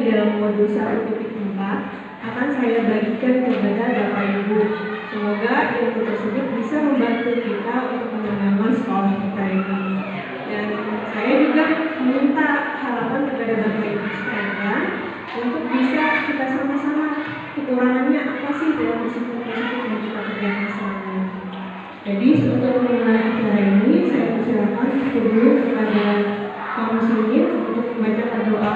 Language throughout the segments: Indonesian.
dalam modul 1.4 akan saya bagikan kepada Bapak Ibu. Semoga ilmu tersebut bisa membantu kita untuk mengenalkan sekolah kita ini. Dan saya juga meminta harapan kepada Bapak Ibu sekalian untuk bisa kita sama-sama kekurangannya apa sih dalam disiplin-disiplin yang kita kerjakan selama ini. Jadi untuk memulai acara ini saya persilakan dulu kepada kaum muslimin untuk membaca doa.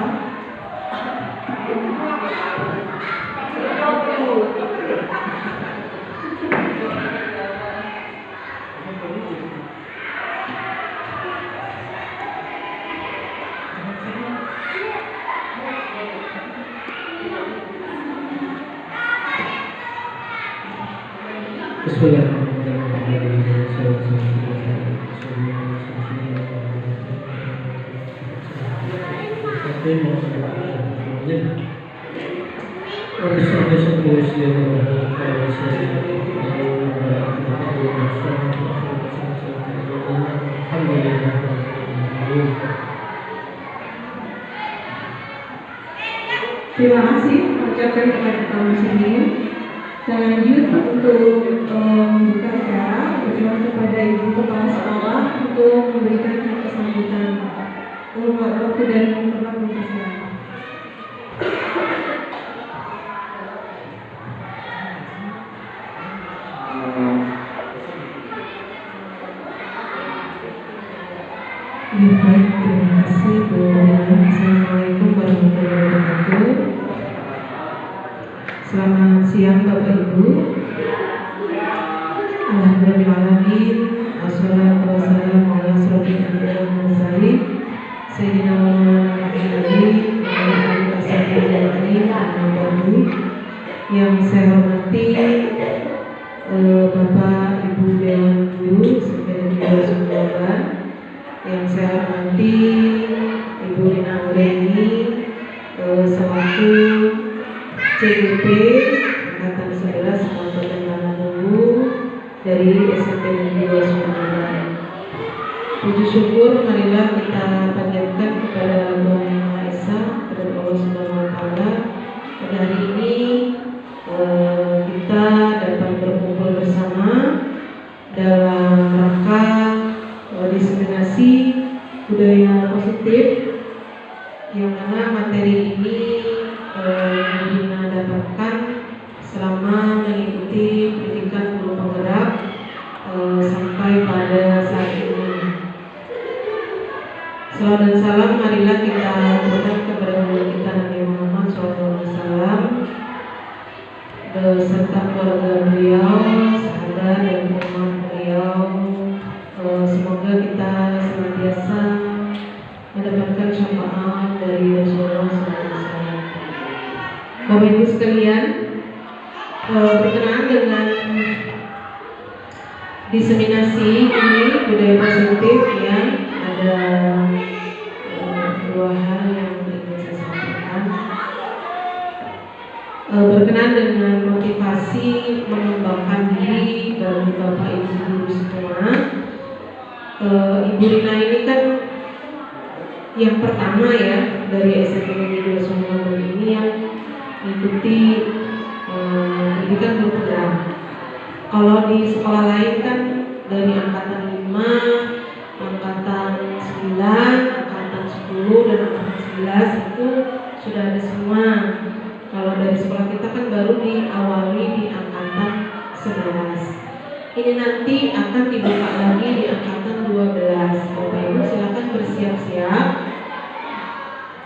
Terima kasih ucapkan kepada kaum muslimin. Dan lanjut untuk membuka acara, berdoa kepada Ibu Kepala Sekolah untuk memberikan kata sambutan. Waktu dan tempat mempersilakan. Baik, terima kasih Bu. Assalamualaikum warahmatullahi wabarakatuh. Selamat siang Bapak Ibu. Alhamdulillahirrahmanirrahim. Wassalatu wassalamu ala asyrofil anbiya'i wal mursalin sayyidina wa maulana Muhammadin wa ala alihi wasallam. Yang saya hormati Bapak Ibu Dewan Guru Sekolah Sumbawa, yang saya hormati Ibu Rina Ureni selaku CGP Angkatan 11 Kabupaten Tanahmunggu dari SMP Negeri 2 Sumbawa. Puji syukur marilah kita panjatkan kepada Tuhan Yang Maha Esa, kepada Allah Subhanahu wa Ta'ala. Pada hari ini kita dapat berkumpul bersama dalam rangka diseminasi budaya positif, yang mana materi ini Bina dapatkan selama mengikuti pendidikan guru penggerak sampai pada saat ini. Salam dan salam marilah kita berikan kepada guru kita Nabi Muhammad SAW beserta keluarga beliau, sahabat dan umat beliau. Semoga kita senantiasa mendapatkan syafaat dari Rasulullah SAW. Bapak Ibu sekalian, berkenaan dengan diseminasi ini budaya positif, ya, ada dua hal yang ingin saya sampaikan. Berkenaan dengan motivasi mengembangkan diri dari Bapak Ibu guru semua. Ibu Rina ini kan yang pertama ya dari SMP Negeri 2 Sumbawa ini yang mengikuti pendidikan guru penggerak. Kalau di sekolah lain kan dari angkatan 5, angkatan 9, angkatan 10 dan angkatan 11 itu sudah ada semua. Kalau dari sekolah kita kan baru diawali di angkatan 11. Ini nanti akan dibuka lagi di angkatan 12. Bapak Ibu silakan bersiap-siap.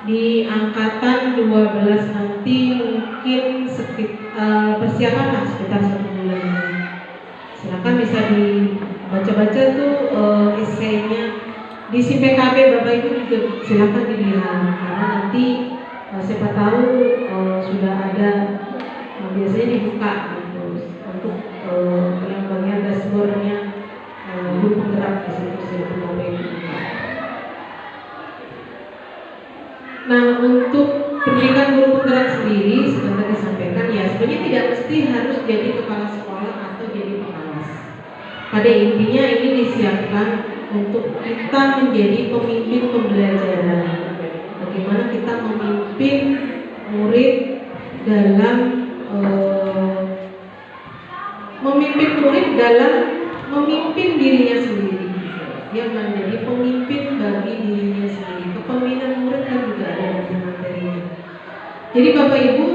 Di angkatan 12 nanti mungkin persiapan lah sekitar 1 bulan. Silakan bisa dibaca-baca tuh esainya. Di SIPKB Bapak Ibu juga silakan dilihat, karena nanti siapa tahu sudah ada biasanya dibuka gitu, untuk yang bagian dashboardnya guru penggerak di situ silakan Bapak Ibu. Nah, untuk pendidikan guru penggerak sendiri sebenarnya disampaikan ya sebenarnya tidak mesti harus jadi kepala sekolah atau jadi pengawas. Pada intinya ini disiapkan untuk kita menjadi pemimpin pembelajaran. Bagaimana kita memimpin murid dalam memimpin murid dalam memimpin dirinya sendiri. Dia menjadi pemimpin bagi dirinya sendiri. Kepemimpinan murid kan juga ada di materinya. Jadi Bapak Ibu,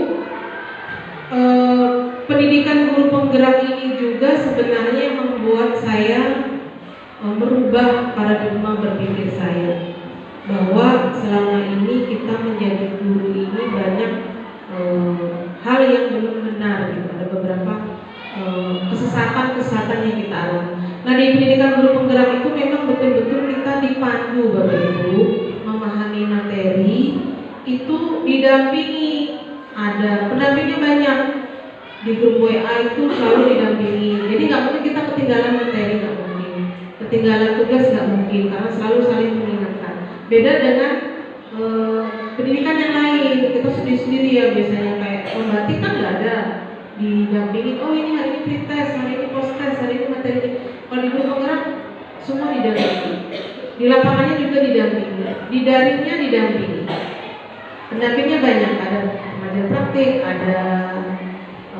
pendidikan guru penggerak ini juga sebenarnya membuat saya merubah paradigma berpikir saya, bahwa selama ini kita menjadi guru ini banyak hal yang belum benar gitu. Ada beberapa kesesatan yang kita alami. Nah, di pendidikan guru penggerak itu memang betul-betul kita dipandu Bapak Ibu memahami materi, itu didampingi, ada pendampingnya banyak. Di grup WA itu selalu didampingi. Jadi nggak mungkin kita ketinggalan materi, nggak mungkin. Ketinggalan tugas nggak mungkin, karena selalu saling mengingatkan. Beda dengan pendidikan yang lain, kita sendiri-sendiri ya biasanya, kayak membatik kan nggak ada didampingin. Oh ini hari ini pretest, hari ini post-test, hari ini materi. Kalau di guru penggerak semua didampingi. Di lapangannya juga didampingi, di daringnya didampingi. Pendampingnya banyak, ada pengajar praktik, ada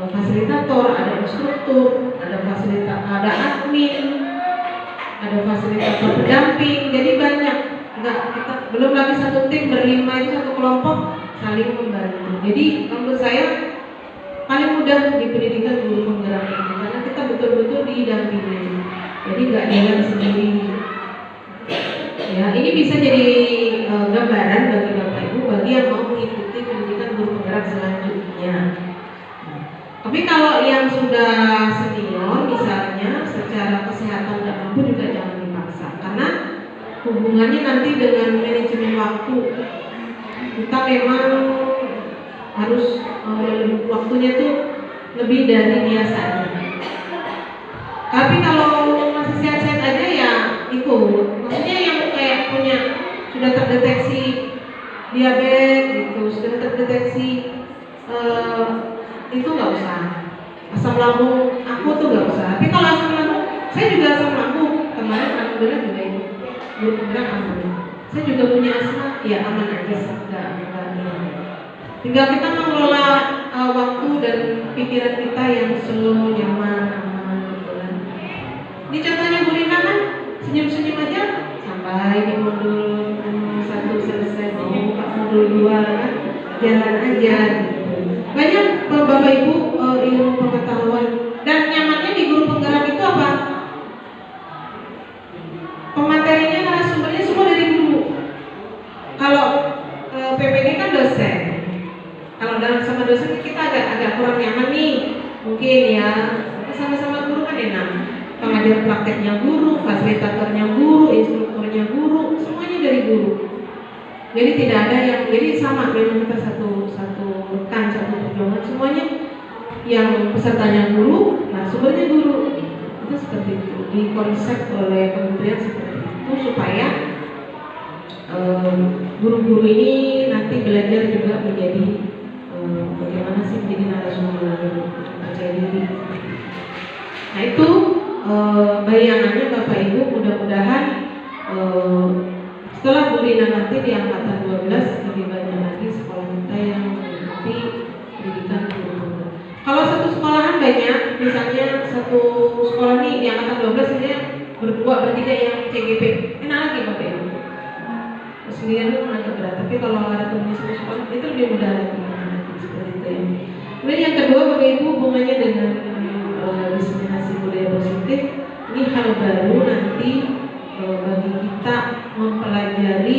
fasilitator, ada instruktur, ada admin, ada fasilitator pendamping. Jadi banyak. Enggak, kita belum lagi satu tim berlima itu satu kelompok saling membantu. Jadi menurut saya paling mudah di pendidikan guru penggerak ini, karena kita betul-betul didampingi. Jadi nggak jalan sendiri. Ya, ini bisa jadi gambaran bagi Bapak Ibu bagi yang mau mengikuti pendidikan guru penggerak selanjutnya. Tapi kalau yang sudah senior misalnya secara kesehatan nggak mampu juga jangan dipaksa, karena hubungannya nanti dengan manajemen waktu. Kita memang harus waktunya tuh lebih dari biasanya. Tapi kalau masih sehat-sehat aja ya ikut. Maksudnya yang kayak punya sudah terdeteksi diabetes gitu, sudah terdeteksi itu nggak usah. Asam lambung aku tuh nggak usah. Tapi kalau asam lambung, saya juga asam lambung. Kemarin alhamdulillah juga itu guru penggerak aman. Saya juga punya asma, ya aman aja sih, nggak. Tinggal kita mengelola waktu dan pikiran kita yang slow, nyaman, aman, gitu kan. Ini contohnya Bu Lina kan senyum-senyum aja sampai di modul 1 selesai, mau buka modul 2 kan jalan aja gitu. Banyak Bapak Ibu ilmu pengetahuan, dan nyamannya di guru penggerak itu apa? Pematerinya, narasumbernya semua dari guru. Kalau PPG kan dosen. Kalau dalam sama dosen kita agak kurang nyaman nih, mungkin ya. Sama-sama guru kan enak. Pengajar prakteknya guru, fasilitatornya guru, instrukturnya guru, semuanya dari guru. Jadi tidak ada yang, jadi sama, memang kita satu rekan, satu perjuangan, semuanya yang pesertanya guru, nah sumbernya guru. Itu seperti itu, dikonsep oleh kementerian seperti itu supaya guru-guru ini nanti belajar juga menjadi bagaimana sih menjadi narasumber percaya diri. Nah itu bayangannya Bapak Ibu, mudah-mudahan setelah Bu Lina nanti di angkatan 12 lebih banyak lagi sekolah kita yang mengikuti pendidikan guru penggerak. Kalau satu sekolahan banyak, misalnya satu sekolah nih di angkatan 12 ini berdua, bertiga yang CGP, enak lagi Bapak Ibu. Sendirian itu agak berat, tapi kalau ada temannya satu sekolah itu lebih mudah lagi seperti itu ya. Kemudian yang kedua Bapak Ibu, hubungannya dengan diseminasi budaya positif, ini hal baru nanti bagi kita mempelajari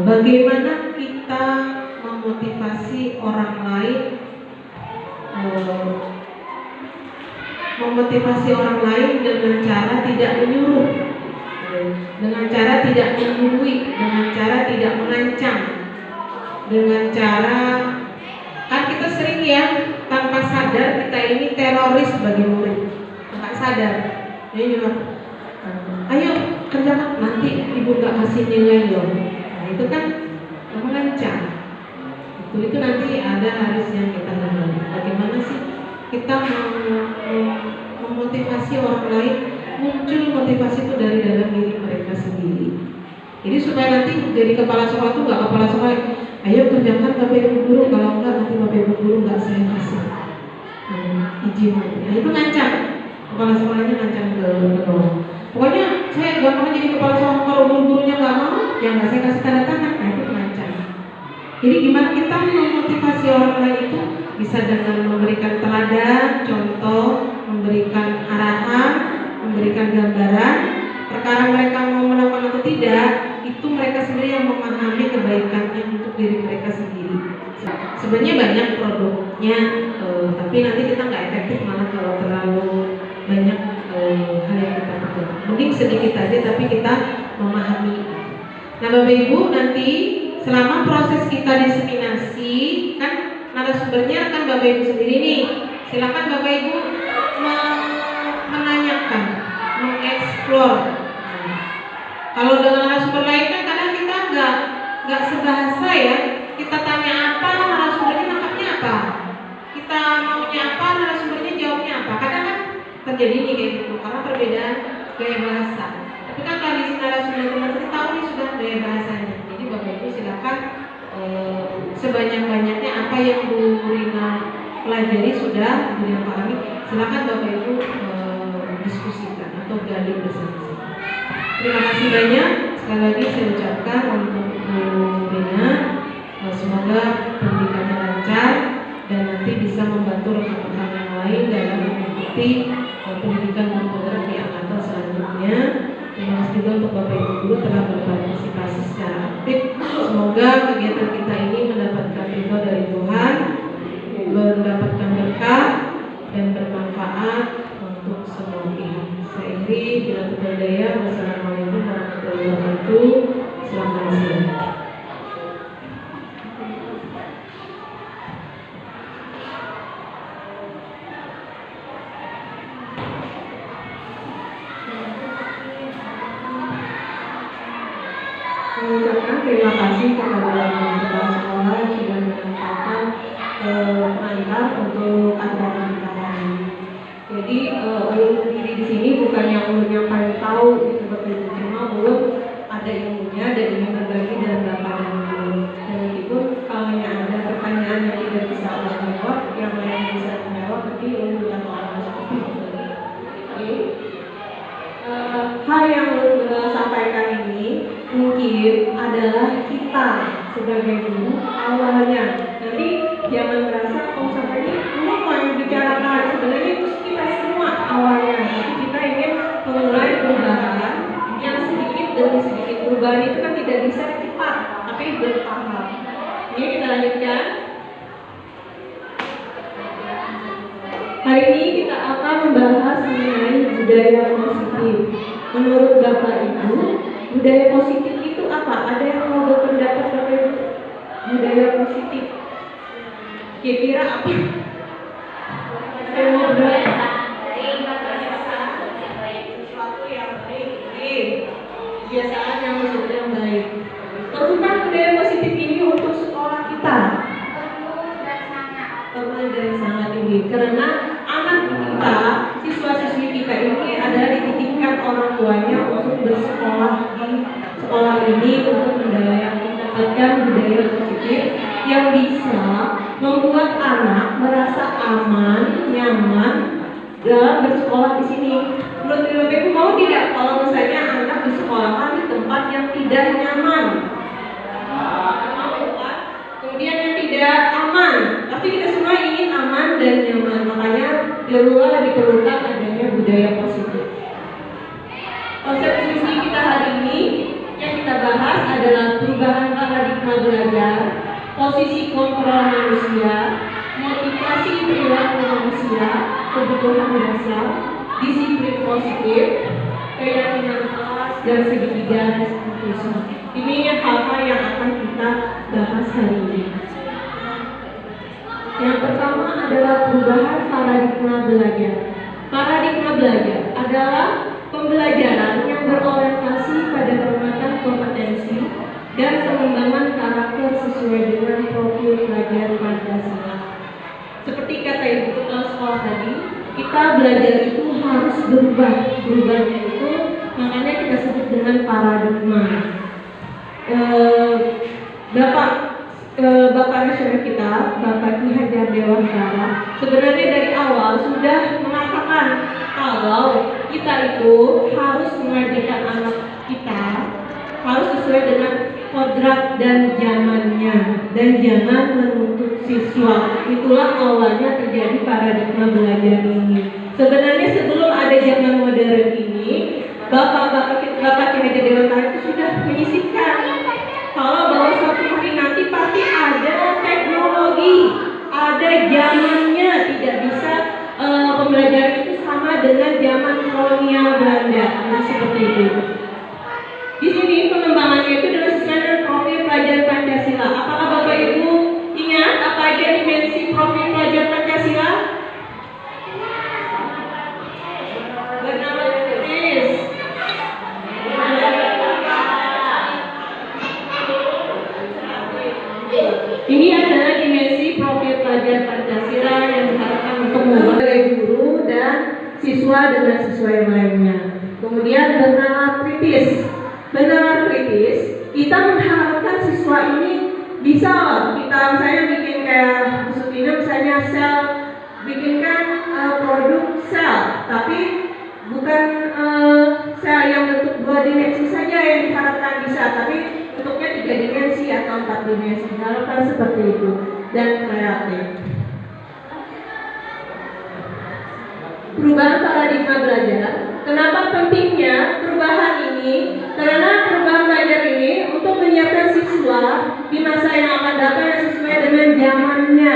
bagaimana kita memotivasi orang lain, dengan cara tidak menyuruh, dengan cara tidak menggurui, dengan cara tidak mengancam, dengan cara, kan kita sering ya tanpa sadar kita ini teroris bagi murid, tanpa sadar. Ini juga, ayo kerjakan, nanti ibu gak kasih nilai loh. Nah itu kan mengancam. Itu nanti ada harus yang kita gali. Bagaimana sih kita memotivasi orang lain, muncul motivasi itu dari dalam diri mereka sendiri. Jadi supaya nanti jadi kepala sekolah itu nggak kepala sekolah, ayo kerjakan tapi guru, kalau izin. Nah, itu ngancam, kepala sekolahnya ngancam ke bawah. Pokoknya saya gampang jadi kepala sekolah kalau gurunya nggak mau, ya nggak saya kasih tanda tangan. Nah, itu ngancam. Jadi gimana kita memotivasi orang lain itu bisa dengan memberikan teladan, contoh, memberikan arahan, memberikan gambaran. Perkara mereka mau melakukan atau tidak, itu mereka sendiri yang memahami kebaikannya untuk diri mereka sendiri. Sebenarnya banyak produknya, tapi nanti kita nggak efektif malah kalau terlalu banyak hal yang kita kerjakan. Mending sedikit aja tapi kita memahami. Nah, Bapak Ibu, nanti selama proses kita diseminasi, kan narasumbernya kan Bapak Ibu sendiri nih. Silakan Bapak Ibu menanyakan, mengeksplor. Kalau dengan narasumber lain kan kadang kita nggak sebahasa ya. Kita tanya apa, narasumbernya nangkapnya apa. Kita maunya apa, narasumbernya jawabnya apa. Kadang kan terjadi nih kayak gitu karena perbedaan gaya bahasa. Tapi kan kalau di narasumber teman-teman tahu nih sudah gaya bahasanya. Jadi Bapak Ibu silakan sebanyak-banyaknya apa yang Bu Rina pelajari sudah, Bu Rina pahami. Silakan Bapak Ibu diskusikan atau gali bersama-sama. Terima kasih banyak. Sekali lagi saya ucapkan untuk Bu Rina, semoga pendidikannya lancar dan nanti bisa membantu rekan-rekan yang lain dalam mengikuti pendidikan guru di angkatan selanjutnya. Terima kasih juga untuk Bapak Ibu guru telah berpartisipasi secara aktif. Semoga kegiatan kita ini mendapatkan ridho dari Tuhan, mendapatkan berkah dan bermanfaat untuk semua pihak. Saya akhiri bila berdaya. Wassalamualaikum warahmatullahi wabarakatuh. Selamat siang. Mengucapkan terima kasih kepada kepala sekolah yang sudah menyampaikan pengantar untuk acara kita hari ini. Jadi ulun sendiri di sini bukannya ulun yang paling tahu gitu Bapak Ibu, cuma ulun ada ilmunya dan ingin berbagi dalam Bapak dan Ibu. Dan itu kalau ada pertanyaan yang tidak bisa ulun jawab, yang lain bisa menjawab, nanti ulun minta tolong seperti itu. Oke. Hal yang ulun sampaikan ini mungkin adalah kita sebagai guru awalnya. Nanti jangan merasa sampai ini mau yang bicarakan, sebenarnya itu kita semua awalnya. Tapi kita ingin memulai perubahan yang sedikit demi sedikit. Perubahan itu kan tidak bisa cepat, tapi bertahap. Ini kita lanjutkan. Hari ini kita akan membahas mengenai budaya positif. Menurut Bapak Ibu, budaya positif itu apa? Ada yang mau berpendapat Bapak Ibu? Budaya positif kira-kira apa? Saya mau sesuatu yang baik, kebiasaan yang maksudnya yang baik. Perlukan budaya positif ini untuk sekolah kita. Perlu dan sangat tinggi karena anak kita, siswa-siswi kita ini adalah dititipkan orang tuanya untuk bersekolah di sekolah ini untuk mendapatkan budaya positif yang bisa membuat anak merasa aman, nyaman dalam bersekolah di sini. Menurut Bapak Ibu mau tidak kalau misalnya anak disekolahkan di tempat yang tidak nyaman? Kemudian yang tidak aman, pasti kita semua ingin aman dan nyaman. Makanya diperlukan adanya budaya positif. Konsep diskusi kita hari ini yang kita bahas adalah perubahan paradigma belajar, posisi kontrol manusia, motivasi perilaku manusia, kebutuhan dasar, disiplin positif, keyakinan kelas, dan segitiga inklusi. Ini hal-hal yang akan kita bahas hari ini. Yang pertama adalah perubahan paradigma belajar. Paradigma belajar adalah pembelajaran yang berorientasi pada penguatan kompetensi dan pengembangan karakter sesuai dengan profil pelajar Pancasila. Seperti kata Ibu Kepala Sekolah tadi, kita belajar itu harus berubah. Berubahnya itu makanya kita sebut dengan paradigma. Bapak nasional kita, Bapak Ki Hajar Dewantara, sebenarnya dari awal sudah mengatakan kalau kita itu harus mengajarkan anak kita harus sesuai dengan kodrat dan zamannya dan jangan menuntut siswa. Itulah awalnya terjadi paradigma belajar ini. Sebenarnya sebelum ada zaman modern ini, Bapak Ki Hajar Dewantara itu sudah menyisipkan kalau bahwa suatu hari nanti pasti ada teknologi, ada zamannya, tidak bisa pembelajaran itu sama dengan zaman kolonial Belanda. Nah, seperti itu. Di sini pengembangannya itu adalah sesuai dengan profil pelajar Pancasila. Apakah Bapak Ibu ingat apa aja dimensi profil pelajar Pancasila? Bernama kritis. Ini adalah dimensi profil pelajar Pancasila yang diharapkan untuk membuat dari guru dan siswa dengan siswa yang lainnya. Kemudian bernama kritis. Benar kritis, kita mengharapkan siswa ini bisa kita misalnya bikin kayak Sutina misalnya sel, bikinkan produk sel, tapi bukan sel yang bentuk 2 dimensi saja yang diharapkan bisa, tapi bentuknya 3 dimensi atau 4 dimensi. Diharapkan seperti itu dan kreatif. Perubahan paradigma belajar. Kenapa pentingnya perubahan ini? Karena perubahan belajar ini untuk menyiapkan siswa di masa yang akan datang yang sesuai dengan zamannya.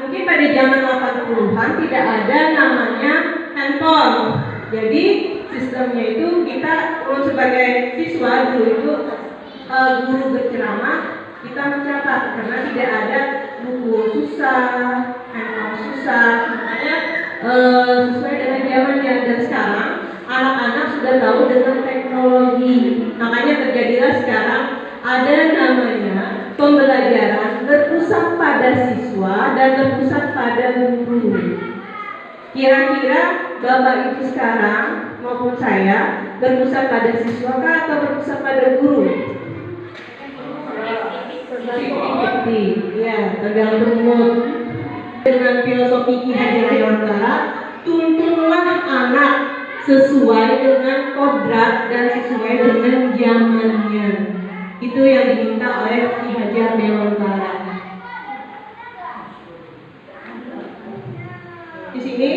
Mungkin pada zaman 80-an tidak ada namanya handphone. Jadi sistemnya itu kita sebagai siswa dulu itu guru berceramah kita mencatat karena tidak ada buku susah, handphone susah, makanya sesuai dengan zamannya. Dan sekarang anak-anak sudah tahu dengan teknologi, makanya terjadilah sekarang ada namanya pembelajaran berpusat pada siswa dan berpusat pada guru. Kira-kira Bapak Ibu sekarang maupun saya berpusat pada siswa kah atau berpusat pada guru? Ya, tergantung mood. Dengan filosofi Ki Hajar Dewantara, tuntunlah anak sesuai dengan kodrat dan sesuai dengan zamannya. Itu yang diminta oleh Ki Hajar Dewantara. Di sini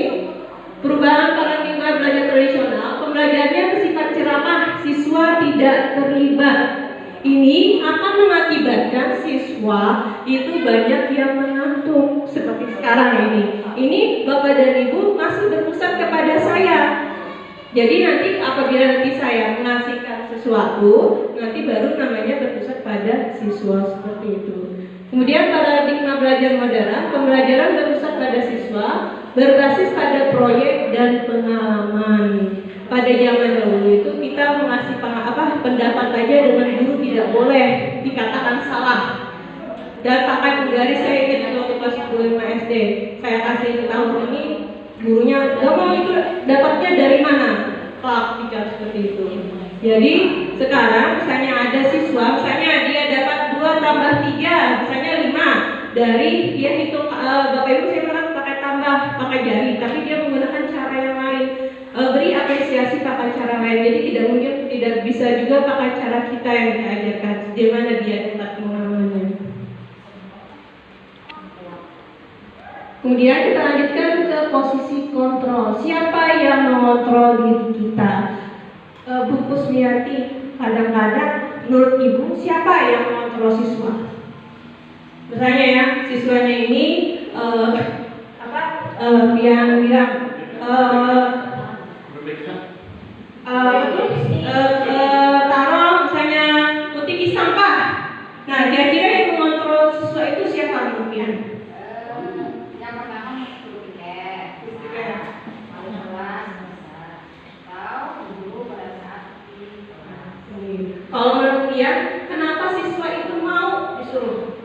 perubahan paradigma belajar tradisional, pembelajarannya bersifat ceramah, siswa tidak terlibat. Ini akan mengakibatkan siswa itu banyak yang mengantuk seperti sekarang ini. Ini Bapak dan Ibu masih berpusat kepada saya. Jadi nanti apabila nanti saya mengasihkan sesuatu, nanti baru namanya berpusat pada siswa seperti itu. Kemudian paradigma belajar modern, pembelajaran berpusat pada siswa, berbasis pada proyek dan pengalaman. Pada zaman dahulu itu kita mengasih pendapat saja dengan guru tidak boleh dikatakan salah. Dan pakai penggaris saya ingat waktu kelas 25 SD, saya kasih tahu ini gurunya nggak mau, itu dapatnya dari mana? Pak, tidak seperti itu. Jadi sekarang misalnya ada siswa, misalnya dia dapat 2 tambah 3, misalnya 5, dari dia hitung Bapak Ibu saya pernah pakai tambah pakai jari, tapi dia menggunakan cara yang lain. Beri apresiasi pakai cara lain. Jadi tidak bisa juga pakai cara kita yang diajarkan. Di mana dia dapat pengalamannya. Kemudian kita lanjutkan ke posisi kontrol. Siapa yang mengontrol diri kita? Bu Kusmiati, kadang-kadang menurut Ibu siapa yang mengontrol siswa? Misalnya ya, siswanya ini yang bilang taruh misalnya putih sampah. Nah, kira-kira yang mengontrol siswa itu siapa kemudian? Yang pertama guru tiket, wali kelas, atau guru pada saat di kelas. Kalau menurut dia, kenapa siswa itu mau disuruh?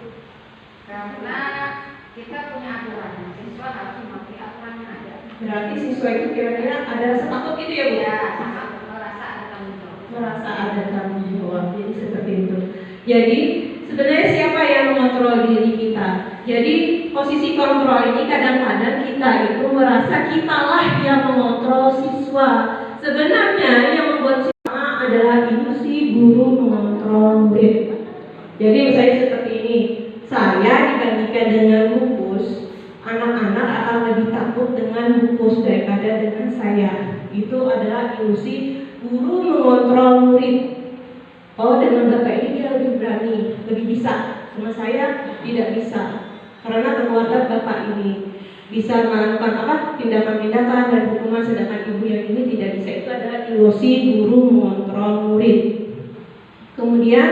Karena kita punya aturan, siswa harus mematuhi aturan yang ada. Berarti siswa itu kira-kira ada rasa takut gitu ya Bu? Ya, merasa ada tanggung jawab. Merasa ada tanggung jawab, jadi seperti itu. Jadi sebenarnya siapa yang mengontrol diri kita? Jadi posisi kontrol ini kadang-kadang kita itu merasa kitalah yang mengontrol siswa. Sebenarnya yang membuat siswa adalah ilusi guru mengontrol murid. Jadi misalnya seperti ini, saya dibandingkan dengan Bungkus, anak-anak akan lebih takut dengan Bungkus daripada dengan saya. Itu adalah ilusi guru mengontrol murid. Oh, dengan bapak ini dia lebih berani, lebih bisa. Sama saya tidak bisa, karena kekuatan bapak ini bisa melakukan tindakan-tindakan dan hukuman, sedangkan ibu yang ini tidak bisa. Itu adalah ilusi guru mengontrol murid. Kemudian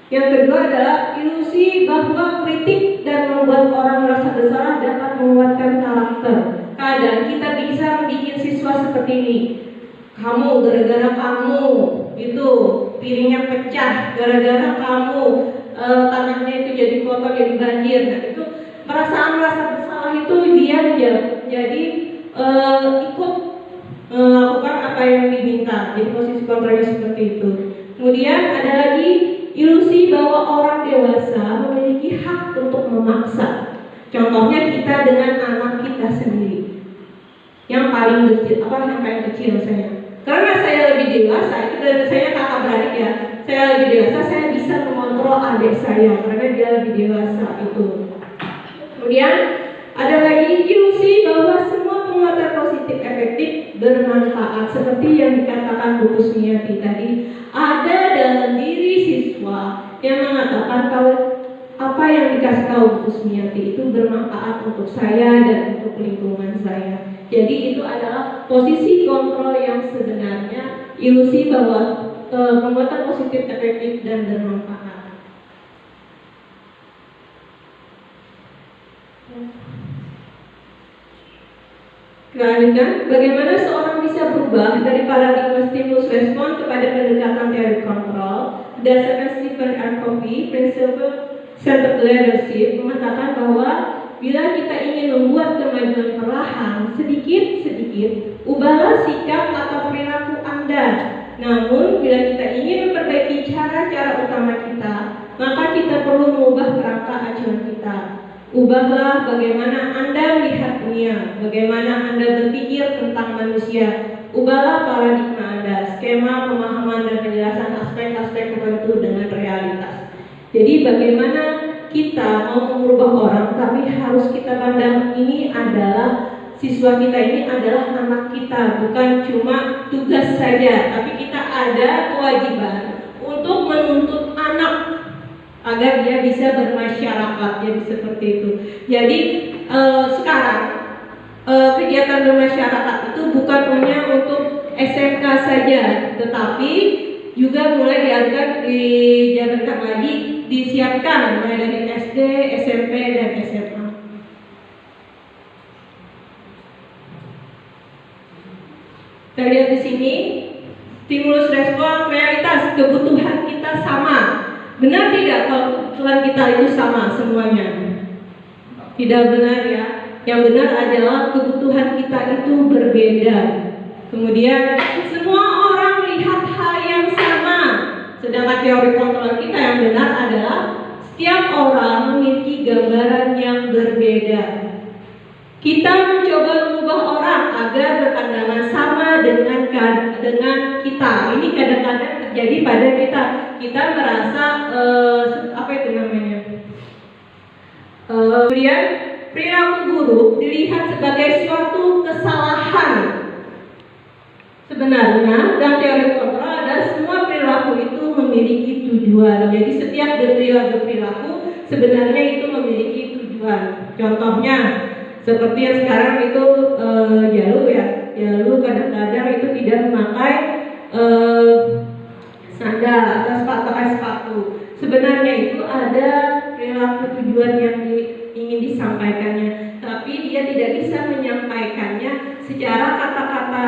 yang kedua adalah ilusi bahwa kritik dan membuat orang merasa bersalah dapat menguatkan karakter. Kadang kita bisa membuat siswa seperti ini. Kamu, gara-gara kamu itu piringnya pecah, gara-gara kamu tanahnya itu jadi kotor, jadi banjir. Nah, itu perasaan rasa bersalah itu dia jadi ikut melakukan apa yang diminta. Jadi posisi kontrolnya seperti itu. Kemudian ada lagi ilusi bahwa orang dewasa memiliki hak untuk memaksa. Contohnya kita dengan anak kita sendiri. Yang paling kecil saya. Karena saya lebih dewasa, itu saya kakak beradik ya. Saya lebih dewasa, saya bisa mengontrol adik saya karena dia lebih dewasa itu. Kemudian ada lagi ilusi bahwa semua penguatan positif efektif bermanfaat, seperti yang dikatakan Bu Kusmiati tadi. Ada dalam diri siswa yang mengatakan kalau apa yang dikasih tahu Bu Kusmiati itu bermanfaat untuk saya dan untuk lingkungan saya. Jadi itu adalah posisi kontrol yang sebenarnya ilusi bahwa penguatan positif efektif dan bermanfaat. Kelanjutan, bagaimana seorang bisa berubah dari paradigma stimulus respon kepada pendekatan teori kontrol? Berdasarkan Stephen R. Covey, Principle Centered Leadership mengatakan bahwa bila kita ingin membuat kemajuan perlahan, sedikit-sedikit, ubahlah sikap atau perilaku Anda. Namun, bila kita ingin memperbaiki cara-cara utama kita, maka kita perlu mengubah kerangka acuan kita. Ubahlah bagaimana Anda melihat dunia, bagaimana Anda berpikir tentang manusia. Ubahlah paradigma Anda, skema pemahaman dan penjelasan aspek-aspek tertentu dengan realitas. Jadi bagaimana kita mau mengubah orang, tapi harus kita pandang ini adalah siswa kita, ini adalah anak kita, bukan cuma tugas saja, tapi kita ada kewajiban untuk menuntut anak agar dia bisa bermasyarakat. Jadi seperti itu. Jadi sekarang kegiatan bermasyarakat itu bukan hanya untuk SMK saja, tetapi juga mulai dijabarkan lagi, disiapkan mulai dari SD, SMP, dan SMA. Kita lihat di sini, stimulus respon realitas, kebutuhan kita sama. Benar tidak kalau kebutuhan kita itu sama semuanya? Tidak benar ya. Yang benar adalah kebutuhan kita itu berbeda. Kemudian semua orang lihat hal yang sama. Sedangkan teori kontrol kita yang benar adalah setiap orang memiliki gambaran yang berbeda. Kita mencoba mengubah orang agar berpandangan sama dengan kita. Ini kadang-kadang terjadi pada kita. Kita merasa kemudian perilaku buruk dilihat sebagai suatu kesalahan. Sebenarnya dalam teori kontrol ada semua perilaku itu memiliki tujuan. Jadi setiap perilaku sebenarnya itu memiliki tujuan. Contohnya seperti yang sekarang itu Jalu ya. Jalu kadang-kadang itu tidak memakai sandal atau pakai sepatu. Sebenarnya itu ada perilaku tujuan yang ingin disampaikannya, tapi dia tidak bisa menyampaikannya secara kata-kata.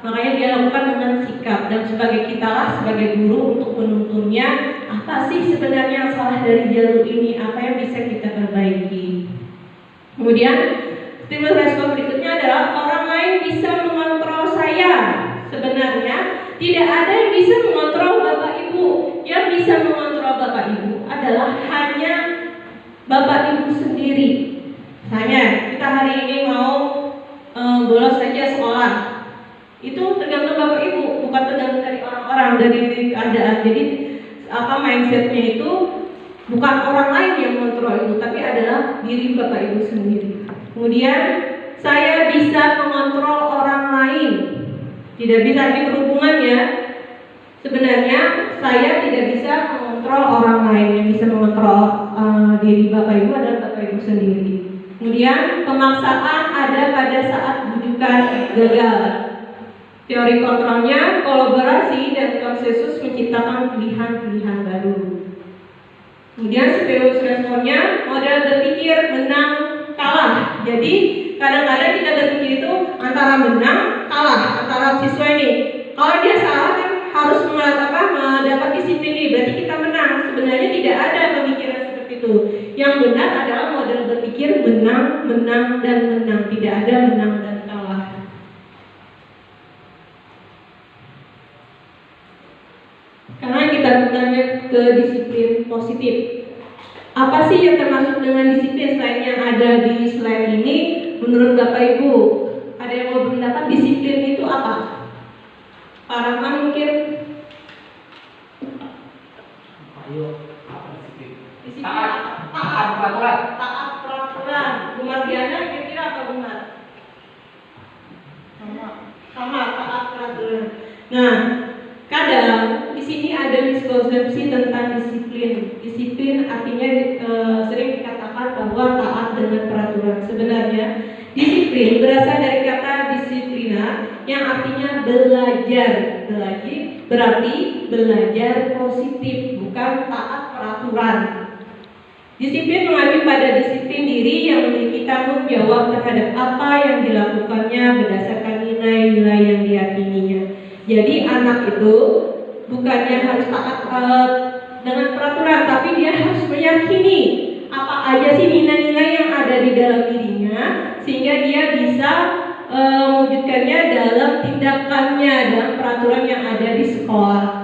Makanya dia lakukan dengan sikap, dan sebagai kitalah sebagai guru untuk menuntunnya, apa sih sebenarnya yang salah dari Jalu ini, apa yang bisa kita perbaiki. Kemudian stimulus respon berikutnya adalah orang lain bisa mengontrol saya. Sebenarnya tidak ada yang bisa mengontrol Bapak Ibu. Yang bisa mengontrol Bapak Ibu adalah Bapak Ibu sendiri. Misalnya kita hari ini mau bolos saja sekolah, itu tergantung Bapak Ibu, bukan tergantung dari orang-orang, dari keadaan. Jadi mindsetnya itu bukan orang lain yang mengontrol itu, tapi adalah diri Bapak Ibu sendiri. Kemudian saya bisa mengontrol orang lain, tidak bisa di berhubungan ya. Sebenarnya saya tidak bisa mengontrol orang lain, yang bisa mengontrol diri Bapak Ibu adalah Bapak Ibu sendiri. Kemudian pemaksaan ada pada saat bujukan gagal. Teori kontrolnya kolaborasi dan konsensus menciptakan pilihan-pilihan baru. Kemudian stimulus responnya model berpikir menang kalah. Jadi kadang-kadang kita berpikir itu antara menang kalah antara siswa ini. Kalau dia salah kan harus mendapat disiplin ini, berarti kita menang. Sebenarnya tidak ada pemikiran seperti itu. Yang benar adalah model berpikir menang, menang, dan menang. Tidak ada menang dan kalah. Karena kita bertanya ke disiplin positif. Apa sih yang termasuk dengan disiplin selain yang ada di slide ini? Menurut Bapak Ibu, ada yang mau berpendapat disiplin itu apa? Pak Rahman mungkin? Ayo, apa disiplin? Disiplin Taat peraturan. Taat peraturan. Bu Mardiana kira-kira apa benar? Sama taat peraturan. Nah, kadang di sini ada miskonsepsi tentang disiplin. Disiplin artinya sering dikatakan bahwa taat dengan peraturan. Sebenarnya disiplin berasal dari kata disiplina yang artinya belajar. Berarti belajar positif, bukan taat peraturan. Disiplin mengacu pada disiplin diri yang memiliki tanggung jawab terhadap apa yang dilakukannya berdasarkan nilai-nilai yang diyakininya. Jadi anak itu bukannya harus taat dengan peraturan, tapi dia harus meyakini apa aja sih nilai-nilai yang ada di dalam dirinya, sehingga dia bisa mewujudkannya dalam tindakannya, dalam peraturan yang ada di sekolah.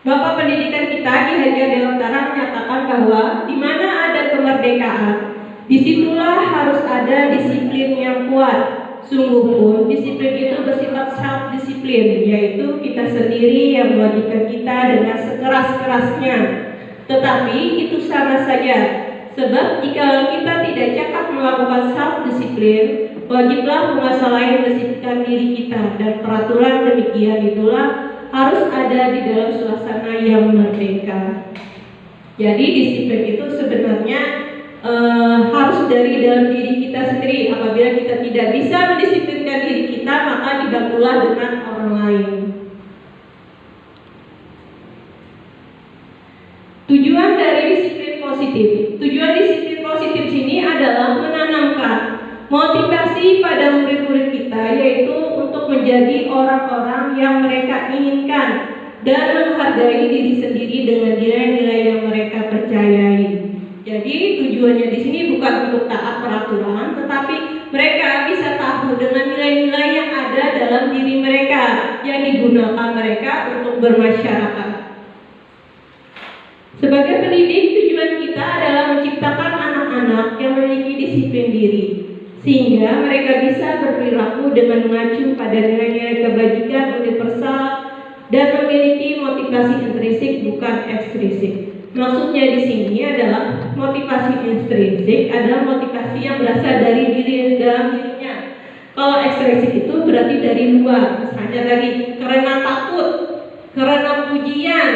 Bapak pendidikan kita Ki Haji Dewantara menyatakan bahwa di mana ada kemerdekaan, disitulah harus ada disiplin yang kuat. Sungguh pun disiplin itu bersifat self-disiplin, yaitu kita sendiri yang mewajibkan kita dengan sekeras-kerasnya. Tetapi itu sama saja, sebab jika kita tidak cakap melakukan self-disiplin, wajiblah penguasa lain mendisiplinkan diri kita, dan peraturan demikian itulah harus ada di dalam suasana yang merdeka. Jadi disiplin itu sebenarnya harus dari dalam diri kita sendiri. Apabila kita tidak bisa mendisiplinkan diri kita, maka dibantulah dengan orang lain. Tujuan dari disiplin positif. Tujuan disiplin positif sini adalah menanamkan motivasi pada murid-murid kita, yaitu untuk menjadi orang-orang yang mereka inginkan dan menghargai diri sendiri dengan nilai-nilai yang mereka percayai. Jadi tujuannya di sini bukan untuk taat peraturan, tetapi mereka bisa tahu dengan nilai-nilai yang ada dalam diri mereka yang digunakan mereka untuk bermasyarakat. Sebagai pendidik, tujuan kita adalah menciptakan anak-anak yang memiliki disiplin diri, sehingga mereka bisa berperilaku dengan mengacu pada nilai-nilai kebajikan universal dan memiliki motivasi intrinsik bukan ekstrinsik. Maksudnya di sini adalah motivasi intrinsik adalah motivasi yang berasal dari diri dalam dirinya. Kalau ekstrinsik itu berarti dari luar, misalnya tadi karena takut, karena pujian,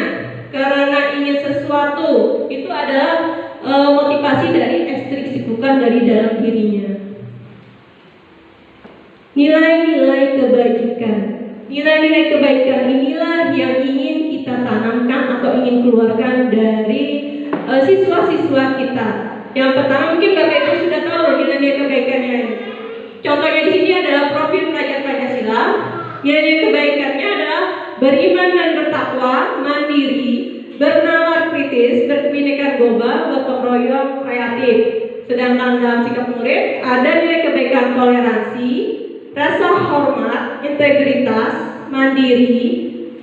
karena ingin sesuatu, itu adalah motivasi dari ekstrinsik, bukan dari dalam dirinya. Nilai-nilai kebajikan. Nilai-nilai kebaikan inilah yang ingin kita tanamkan atau ingin keluarkan dari siswa-siswa kita. Yang pertama mungkin Bapak Ibu sudah tahu nilai-nilai kebaikannya. Contohnya di sini adalah profil pelajar Pancasila. Nilai-nilai kebaikannya adalah beriman dan bertakwa, mandiri, bernalar kritis, berkebinekaan global, gotong royong, kreatif. Sedangkan dalam sikap murid ada nilai kebaikan toleransi, rasa hormat, integritas, mandiri,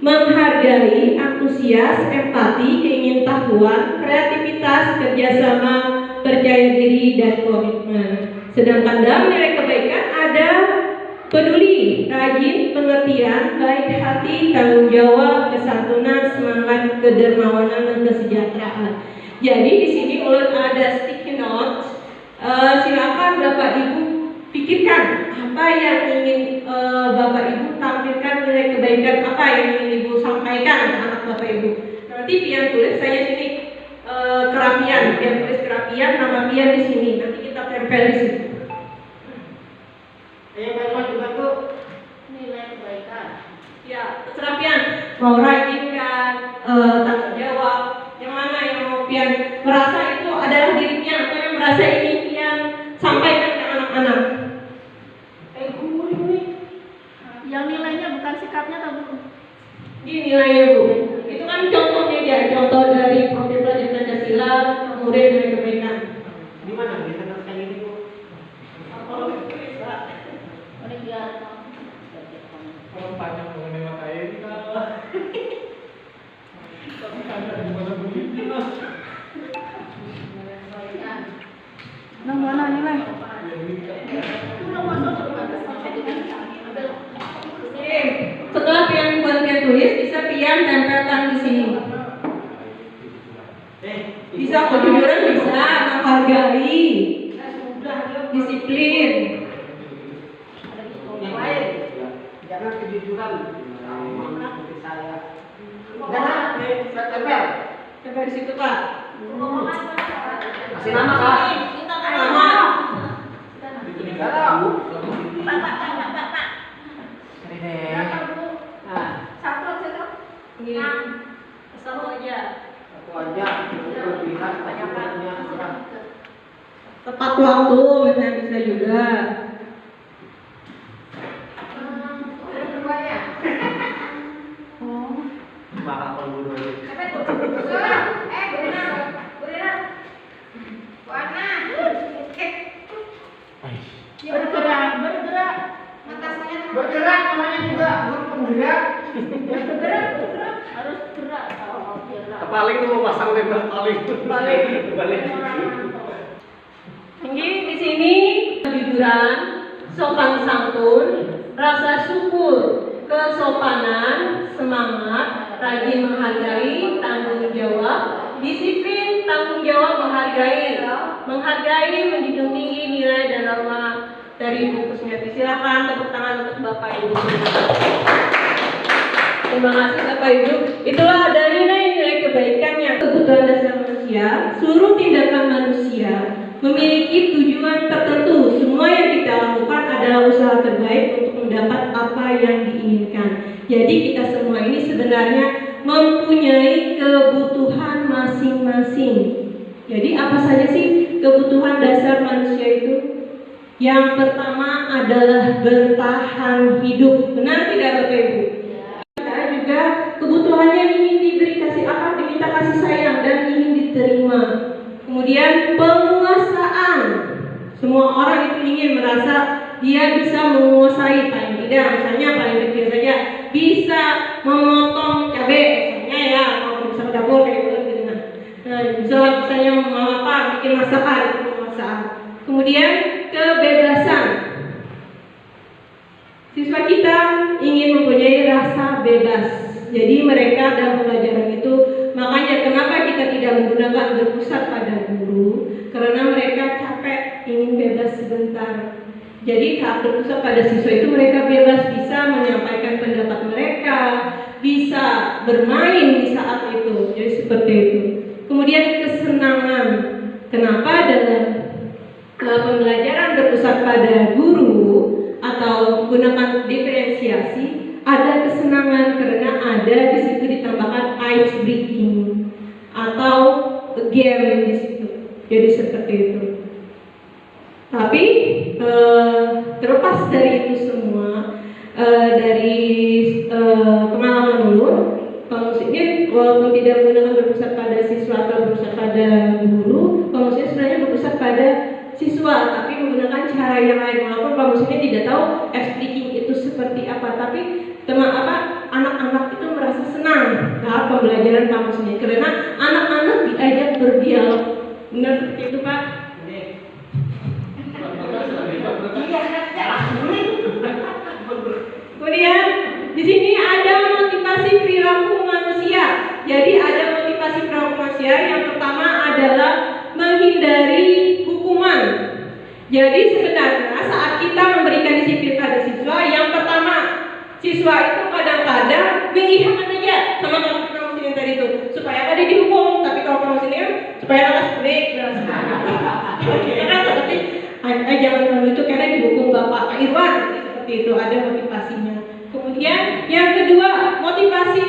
menghargai, antusias, empati, keingintahuan, kreativitas, kerjasama, percaya diri, dan komitmen. Sedangkan dalam nilai kebaikan ada peduli, rajin, pengertian, baik hati, tanggung jawab, kesantunan, semangat, kedermawanan, dan kesejahteraan. Jadi di sini ulun ada sticky notes. Silakan Bapak Ibu pikirkan apa yang ingin Bapak Ibu tampilkan, nilai kebaikan apa yang ingin Ibu sampaikan ke anak Bapak Ibu. Nanti pian tulis, saya sini kerapian, pian tulis kerapian, nama pian di sini. Nanti kita tempel di sini. Nilai kebaikan. Ya, terserah pian. Mau rajin kan, tanggung jawab. Yang mana yang mau pian merasa itu adalah diri pian, atau yang merasa ini pian sampaikan ke anak-anak. Yang nilainya bukan sikapnya atau Bu? Ini nilainya Bu. Itu kan contohnya ya, contoh dari profil pelajar Pancasila, kemudian nilai kebaikan. Di mana bisa kayak ini Bu? Kalau tulis Pak. Oleh biar Kalau panjang mengenai materi ini kalau tapi ada di mana begitu? Nang mana nilai? Oke, setelah pian buat pian tulis, bisa pian tempelkan di sini. Bisa kejujuran, bisa menghargai, disiplin. Yang lain jangan kejujuran sama seperti saya. Jangan tempel. Tempel di situ Pak. Kasih nama Kak. Nama. Itu negara Bu. Pak. Ini deh. Nah, Satu aja. Ini. Satu aja. satu aja berlebihan banyaknya orang. Tepat waktu, misalnya bisa juga. Keduanya. Bakal dulu. Berenang. Warna. Bergerak. Mata saya Bergerak namanya juga penggerak. bergerak. Harus gerak. Kalau gerak. Paling tuh pasang label paling. Balik. Tinggi di sini kejujuran, sopan santun, rasa syukur, kesopanan, semangat, rajin menghargai, tanggung jawab, disiplin, tanggung jawab, menghargai, menjunjung tinggi nilai dan norma dari Ibu Kusmiati. Silakan tepuk tangan untuk Bapak Ibu. Terima kasih Bapak Ibu. Itulah dari nilai kebaikan yang kebutuhan dasar manusia. Seluruh tindakan manusia memiliki tujuan tertentu. Semua yang kita lakukan adalah usaha terbaik untuk mendapat apa yang diinginkan. Jadi kita semua ini sebenarnya mempunyai kebutuhan masing-masing. Jadi apa saja sih kebutuhan dasar manusia itu? Yang pertama adalah bertahan hidup. Benar tidak Bapak Ibu? Kita juga kebutuhannya ingin diberi kasih apa? Diminta kasih sayang dan ingin diterima. Kemudian penguasaan. Semua orang itu ingin merasa dia bisa menguasai, paling tidak misalnya paling kecil saja bisa memotong cabai misalnya ya, kalau bisa ke dapur kayak gitu. Nah, misalnya mau apa, bikin masakan, itu penguasaan. Kemudian kebebasan. Siswa kita ingin mempunyai rasa bebas. Jadi mereka dalam pelajaran itu, makanya kenapa kita tidak menggunakan berpusat pada guru, karena mereka capek, ingin bebas sebentar. Jadi saat berpusat pada siswa itu mereka bebas, bisa menyampaikan pendapat mereka, bisa bermain di saat itu. Jadi seperti itu. Kemudian kesenangan. Kenapa dalam pembelajaran berpusat pada guru atau menggunakan diferensiasi ada kesenangan karena ada di situ ditambahkan ice breaking atau game di situ. Jadi seperti itu. Tapi terlepas dari itu semua, dari pengalaman ulun, kalau musiknya walaupun tidak menggunakan berpusat pada siswa atau berpusat pada guru, kalau musiknya sebenarnya berpusat pada siswa, tapi menggunakan cara yang lain. Walaupun Pak Musiknya tidak tahu speaking itu seperti apa, tapi anak-anak itu merasa pembelajaran kamu sendiri, karena anak-anak diajak berdialog. Benar seperti itu, Pak? Kemudian di sini ada motivasi perilaku manusia. Jadi ada motivasi perilaku manusia. Yang pertama adalah menghindari hukuman. Jadi sebenarnya saat kita memberikan disiplin pada siswa, yang pertama siswa itu kadang-kadang mengiyakan aja sama kamu sini tadi itu supaya apa dia dihukum. Tapi kalau kamu sini kan supaya alas break, jangan kamu itu karena dihukum Bapak Irwan, seperti itu ada motivasinya. Kemudian yang kedua motivasi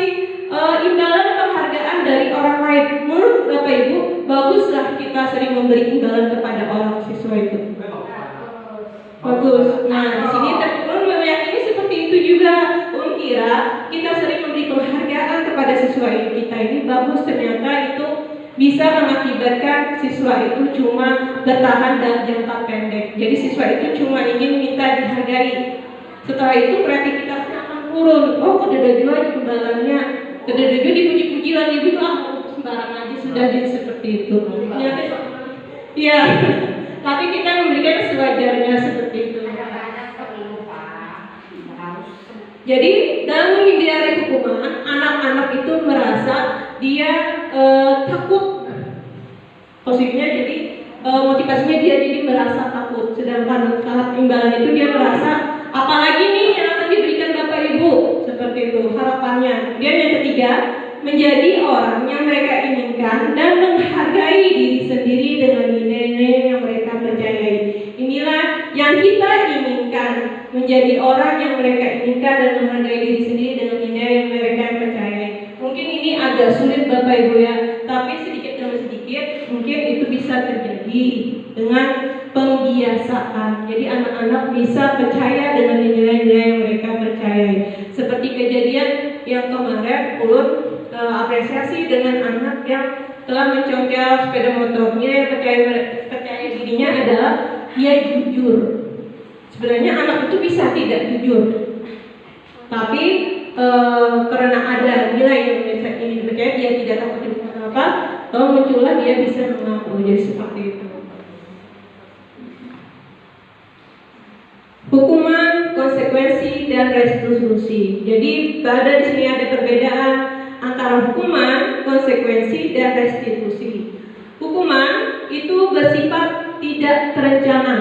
imbalan penghargaan dari orang lain. Menurut Bapak Ibu baguslah kita sering memberi imbalan kepada orang siswa itu. Bagus. Nah di sini teman-teman meyakini seperti itu juga. Kira kita sering memberi penghargaan kepada siswa kita ini bagus, ternyata itu bisa mengakibatkan siswa itu cuma bertahan dalam jangka pendek. Jadi siswa itu cuma ingin minta dihargai. Setelah itu kreativitasnya akan turun. Oh, kedede aja imbalannya, kedede dipuji-puji lagi gitu, sembarang aja sudah jadi seperti itu. Ternyata, ya. Tapi kita memberikan sewajarnya seperti itu. Jadi dalam menghindari hukuman, anak-anak itu merasa dia takut. Positifnya jadi motivasinya dia jadi merasa takut. Sedangkan saat imbalan itu dia merasa apalagi nih yang akan diberikan Bapak Ibu, seperti itu harapannya. Dia yang ketiga menjadi orang yang mereka inginkan dan menghargai diri sendiri dengan nilai-nilai yang mereka percayai. Inilah yang kita inginkan, menjadi orang yang mereka inginkan dan menghargai diri sendiri dengan nilai yang mereka percayai. Mungkin ini agak sulit Bapak Ibu ya, tapi sedikit demi sedikit mungkin itu bisa terjadi dengan pembiasaan. Jadi anak-anak bisa percaya dengan nilai-nilai yang mereka percayai. Seperti kejadian yang kemarin, Ulun apresiasi dengan anak yang telah mencongkel sepeda motornya, percaya dirinya adalah dia jujur. Sebenarnya anak itu bisa tidak jujur, tapi karena ada nilai yang ingin dipercaya, dia tidak takut dihukum apa, kalau muncullah dia bisa mengaku. Jadi seperti itu. Hukuman, konsekuensi, dan restitusi. Jadi pada di sini ada perbedaan antara hukuman, konsekuensi, dan restitusi. Hukuman itu bersifat tidak terencana,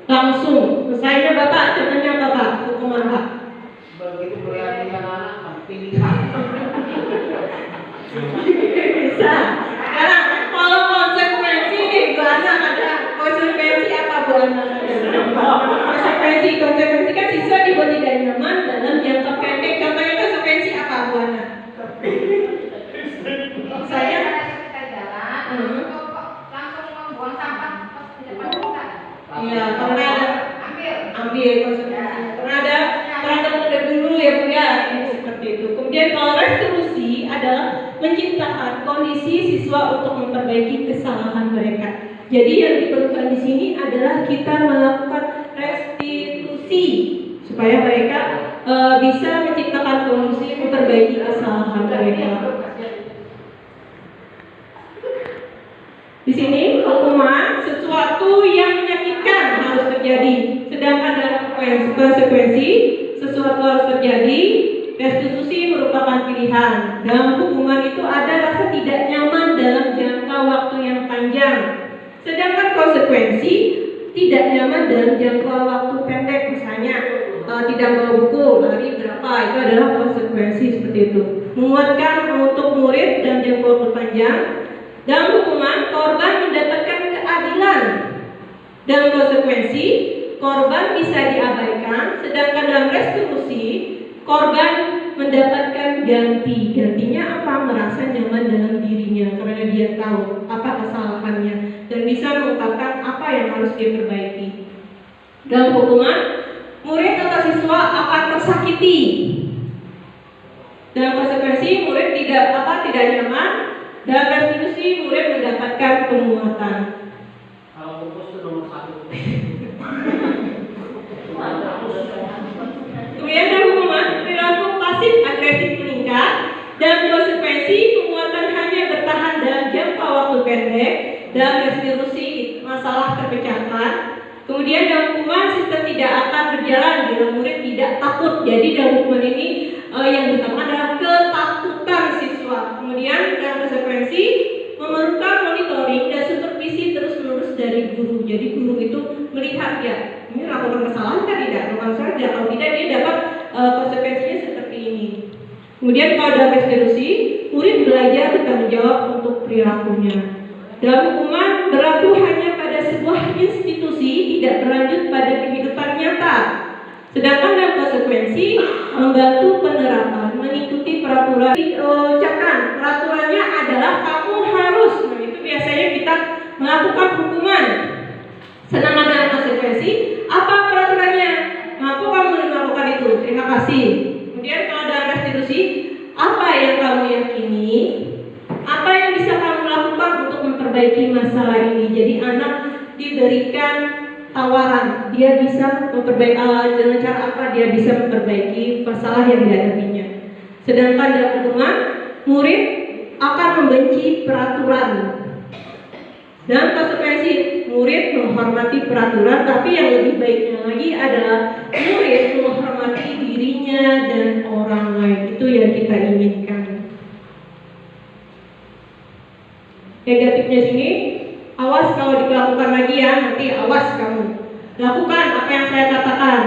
langsung. Misalnya Bapak, contohnya Bapak, hukuman Pak. Begitu melihat anak pilihan. Bisa. Sekarang kalau konsekuensi nih, Bu Ana ada konsekuensi apa Bu Ana? Konsekuensi kan siswa dibuat tidak nyaman dalam jangka pendek. Contohnya konsekuensi apa Bu Ana? Saya kita jalan, langsung membuang sampah di depan kita. Iya, karena ada ambil konsekuensi. Karena ada dulu ya Bu ya, seperti itu. Kemudian kalau restitusi adalah menciptakan kondisi siswa untuk memperbaiki kesalahan mereka. Jadi yang diperlukan di sini adalah kita melakukan restitusi supaya mereka bisa menciptakan kondisi memperbaiki kesalahan mereka. Di sini hukuman sesuatu yang menyakitkan harus terjadi, sedangkan dalam konsekuensi sesuatu harus terjadi. Restitusi merupakan pilihan. Dalam hukuman itu ada rasa tidak nyaman dalam jangka waktu yang panjang, sedangkan konsekuensi tidak nyaman dalam jangka waktu pendek. Misalnya tidak mau buku lari berapa, itu adalah konsekuensi seperti itu. Menguatkan untuk murid dan jangka waktu panjang. Dalam hukuman korban mendapatkan keadilan. Dalam konsekuensi korban bisa diabaikan, sedangkan dalam restitusi korban mendapatkan ganti. Gantinya apa? Merasa nyaman dalam dirinya karena dia tahu apa kesalahannya dan bisa mengungkapkan apa yang harus dia perbaiki. Dalam hukuman, murid atau siswa akan tersakiti. Dalam konsekuensi murid tidak nyaman. Dalam restitusi murid mendapatkan penguatan. Kalau fokus itu nomor 1. Kemudian dalam hukuman perilaku pasif agresif meningkat. Dalam dalam restitusi masalah terpecahkan. Kemudian dalam hukuman sistem tidak akan berjalan bila murid tidak takut. Jadi dalam hukuman ini yang utama adalah ketakutan siswa. Kemudian dalam konsekuensi memerlukan monitoring dan supervisi terus-menerus dari guru. Jadi guru itu melihat ya, ini lakukan kesalahan kan tidak, lakukan kesalahan tidak. Kalau tidak dia dapat konsekuensinya seperti ini. Kemudian kalau dalam restitusi, murid belajar bertanggung jawab untuk perilakunya. Dalam hukuman berlaku hanya pada sebuah institusi, tidak berlanjut pada kehidupan nyata. Sedangkan dalam konsekuensi membantu penerapan mengikuti peraturan. Diucapkan peraturannya adalah kamu harus. Nah, itu biasanya kita melakukan hukuman. Sedangkan dalam konsekuensi apa peraturannya? Mampu kamu melakukan itu? Terima kasih. Kemudian kalau dalam restitusi, apa yang kamu yakini? Apa yang bisa kamu lakukan untuk memperbaiki masalah ini? Jadi anak diberikan tawaran, dia bisa memperbaiki dengan cara apa dia bisa memperbaiki masalah yang dihadapinya. Sedangkan dalam hukuman, murid akan membenci peraturan. Dan konsekuensi murid menghormati peraturan, tapi yang lebih baiknya lagi adalah murid menghormati dirinya dan orang lain. Itu yang kita inginkan. Negatifnya sini, awas kalau dilakukan lagi ya, nanti awas kamu. Lakukan apa yang saya katakan.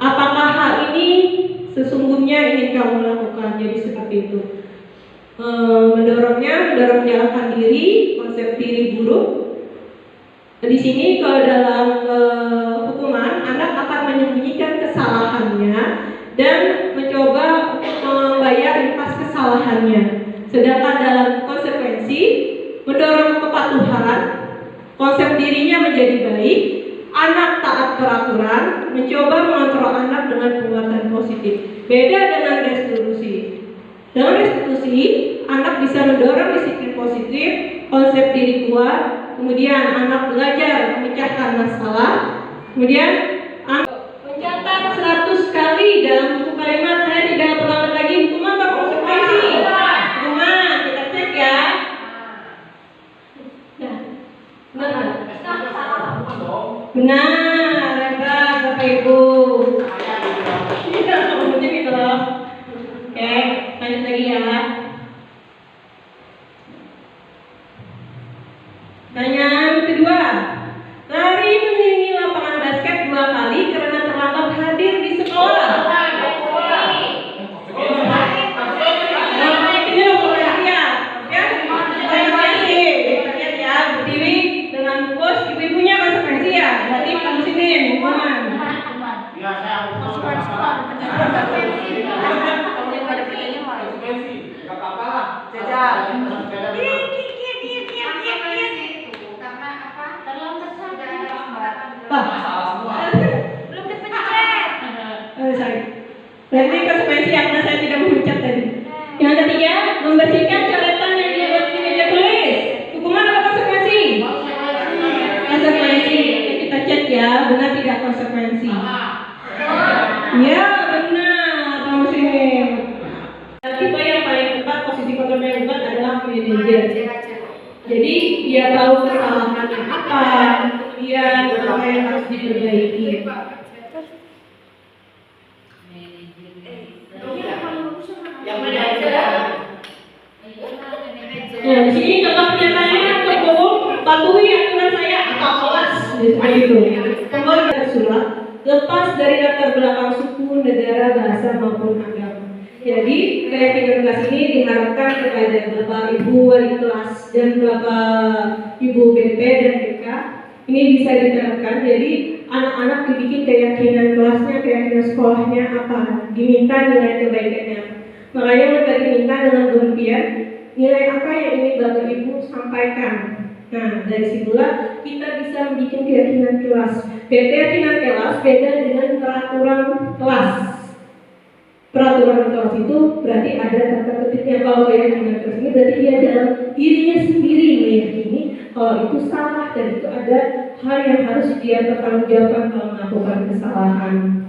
Apakah hal ini sesungguhnya ingin kamu lakukan? Jadi seperti itu. Mendorong menjalankan diri, konsep diri buruk. Di sini kalau dalam hukuman, anak akan menyembunyikan kesalahannya dan mencoba membayar impas kesalahannya. Sedangkan dalam konsekuensi, mendorong kepatuhan, konsep dirinya menjadi baik, anak taat peraturan, mencoba mengontrol anak dengan penguatan positif. Beda dengan restitusi. Dengan restitusi, anak bisa mendorong disiplin positif, konsep diri kuat, kemudian anak belajar memecahkan masalah, kemudian mencatat 100 kali dalam buku kalimat saya tidak terlambat lagi hukuman atau konsekuensi. Hukuman, kita cek ya. Benar, hebat Bapak Ibu. Tidak, kamu gitu loh. Oke, lanjut lagi ya. Pertanyaan kedua, lari mengelilingi lapangan basket 2 kali karena terlambat hadir di sekolah. Berarti konsekuensi karena saya tidak mengucap tadi. Yang ketiga, membersihkan coretan yang dibuat di meja tulis. Hukuman apa konsekuensi? Konsekuensi. Kita cek ya, benar tidak konsekuensi? Ya, benar. Kamu sini. Tipe yang paling tepat, posisi kontrol yang tepat adalah manajer. Jadi dia tahu kesalahannya apa, kemudian apa yang harus diperbaiki. Nah, di sini contoh pernyataannya tolong patuhi aturan saya atau awas seperti itu. Kembali ke surat, lepas dari latar belakang suku, negara, bahasa maupun agama. Jadi keyakinan kelas ini diharapkan kepada Bapak Ibu wali kelas dan Bapak Ibu BP dan BK ini bisa diterapkan. Jadi anak-anak dibikin keyakinan kelasnya, keyakinan sekolahnya apa, diminta nilai kebaikannya. Makanya mereka diminta dengan demikian nilai apa yang ingin Bapak Ibu sampaikan. Nah, dari situlah kita bisa membuat keyakinan kelas. Keyakinan kelas beda dengan peraturan kelas. Peraturan kelas itu berarti ada kata ketiknya. Kalau keyakinan kelas ini berarti dia dalam dirinya sendiri meyakini kalau itu salah dan itu ada hal yang harus dia pertanggungjawabkan kalau melakukan kesalahan.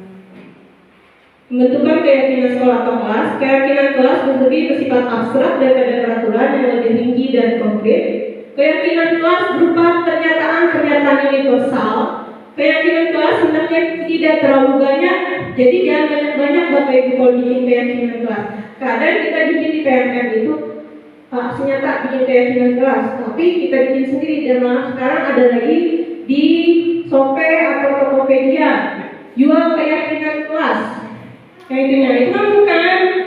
Membentukkan keyakinan sekolah atau kelas. Keyakinan kelas lebih bersifat abstrak daripada peraturan yang lebih tinggi dan konkret. Keyakinan kelas berupa pernyataan-pernyataan universal. Keyakinan kelas sebenarnya tidak terlalu banyak, jadi jangan banyak-banyak Bapak Ibu kalau bikin keyakinan kelas. Kadang kita bikin di PMM itu nyata bikin keyakinan kelas, tapi kita bikin sendiri dan malah sekarang ada lagi di Shopee atau Tokopedia jual keyakinan kelas.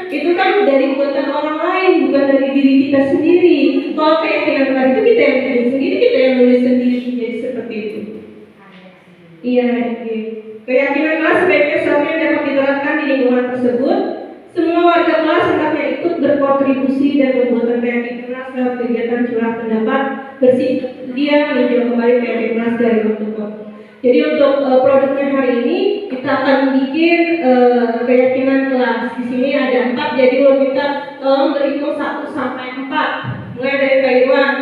Itu kan dari buatan orang lain, bukan dari diri kita sendiri. Kalau keyakinan kelas itu kita yang bikin sendiri, kita yang nulis sendiri, jadi seperti itu. Iya. Keyakinan kelas sebaiknya sesuatu yang dapat diterapkan di lingkungan tersebut. Semua warga kelas hendaknya ikut berkontribusi dan membuat keyakinan kelas dalam kegiatan curah pendapat, bersedia meninjau kembali keyakinan kelas dari waktu ke waktu. Jadi untuk produknya hari ini kita akan bikin keyakinan kelas. Di sini ada 4, jadi kalau kita tolong berhitung 1 sampai 4. Mulai dari Kak Irwan.